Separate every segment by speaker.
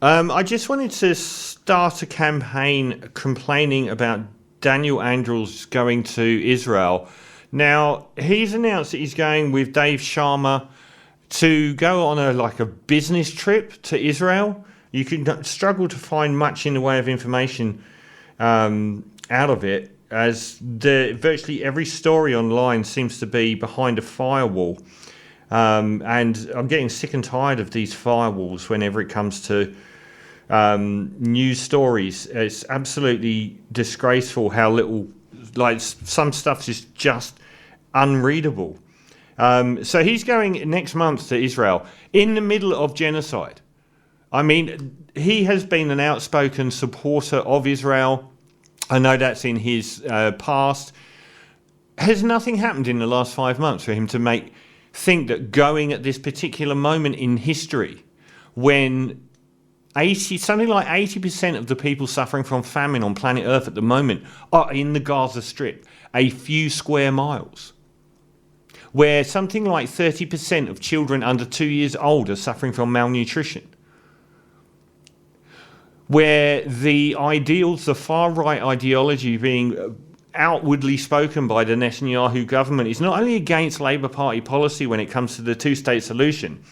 Speaker 1: I just wanted to start a campaign complaining about Daniel Andrews going to Israel. Now, he's announced that he's going with Dave Sharma to go on a business trip to Israel. You can struggle to find much in the way of information out of it, as virtually every story online seems to be behind a firewall. And I'm getting sick and tired of these firewalls whenever it comes to news stories. It's absolutely disgraceful how little, some stuff is just unreadable. So he's going next month to Israel in the middle of genocide. I mean, he has been an outspoken supporter of Israel. I know that's in his past. Has nothing happened in the last 5 months for him to think that going at this particular moment in history, when something like 80% of the people suffering from famine on planet Earth at the moment are in the Gaza Strip, a few square miles, where something like 30% of children under 2 years old are suffering from malnutrition, where the ideals, the far-right ideology being outwardly spoken by the Netanyahu government is not only against Labour Party policy when it comes to the two-state solution,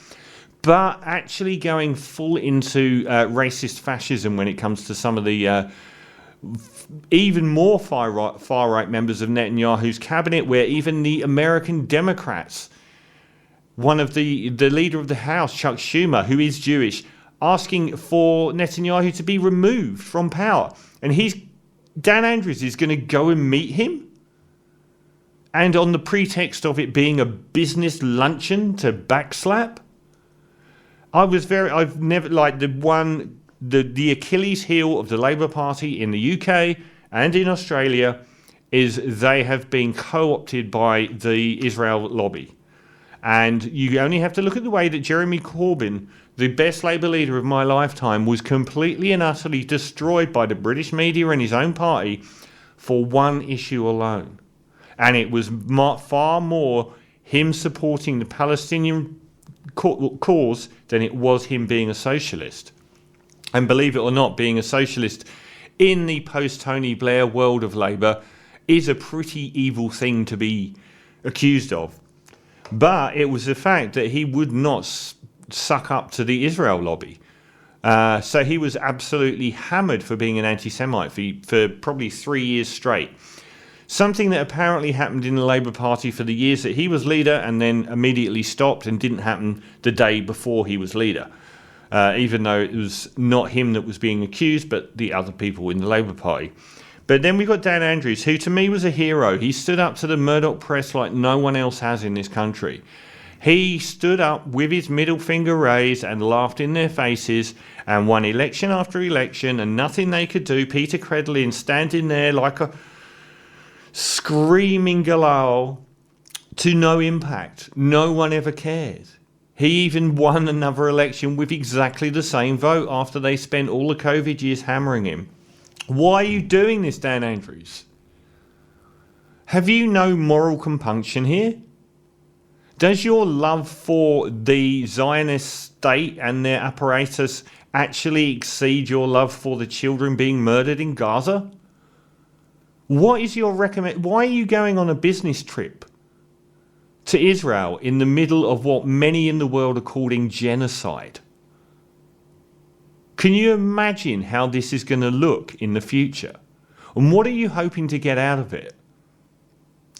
Speaker 1: but actually going full into racist fascism when it comes to some of the even more far-right members of Netanyahu's cabinet, where even the American Democrats, one of the leader of the House, Chuck Schumer, who is Jewish, asking for Netanyahu to be removed from power. And Dan Andrews is going to go and meet him? And on the pretext of it being a business luncheon to backslap? I've never, the Achilles heel of the Labour Party in the UK and in Australia is they have been co-opted by the Israel lobby. And you only have to look at the way that Jeremy Corbyn, the best Labour leader of my lifetime, was completely and utterly destroyed by the British media and his own party for one issue alone. And it was far more him supporting the Palestinian cause than it was him being a socialist. And believe it or not, being a socialist in the post-Tony Blair world of Labour is a pretty evil thing to be accused of. But it was the fact that he would not suck up to the Israel lobby. So he was absolutely hammered for being an anti-Semite for probably 3 years straight. Something that apparently happened in the Labour Party for the years that he was leader and then immediately stopped, and didn't happen the day before he was leader. Even though it was not him that was being accused, but the other people in the Labour Party. But then we got Dan Andrews, who to me was a hero. He stood up to the Murdoch press like no one else has in this country. He stood up with his middle finger raised and laughed in their faces and won election after election, and nothing they could do. Peter Credlin standing there like a screaming galal to no impact. No one ever cared. He even won another election with exactly the same vote after they spent all the COVID years hammering him. Why are you doing this, Dan Andrews? Have you no moral compunction here? Does your love for the Zionist state and their apparatus actually exceed your love for the children being murdered in Gaza? What is your Why are you going on a business trip to Israel in the middle of what many in the world are calling genocide? Can you imagine how this is going to look in the future? And what are you hoping to get out of it?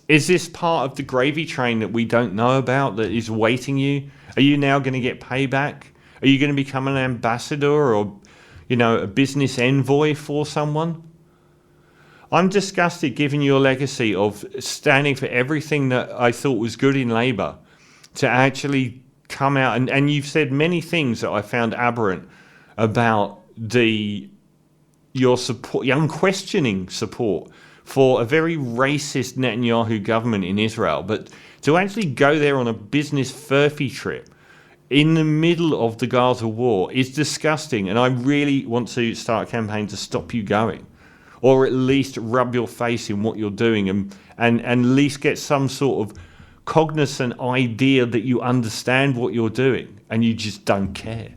Speaker 1: Is this part of the gravy train that we don't know about that is waiting you? Are you now going to get payback? Are you going to become an ambassador or, a business envoy for someone? I'm disgusted, given your legacy of standing for everything that I thought was good in Labour, to actually come out and you've said many things that I found aberrant about your support, your unquestioning support for a very racist Netanyahu government in Israel. But to actually go there on a business furphy trip in the middle of the Gaza war is disgusting, and I really want to start a campaign to stop you going, or at least rub your face in what you're doing and at least get some sort of cognizant idea that you understand what you're doing and you just don't care.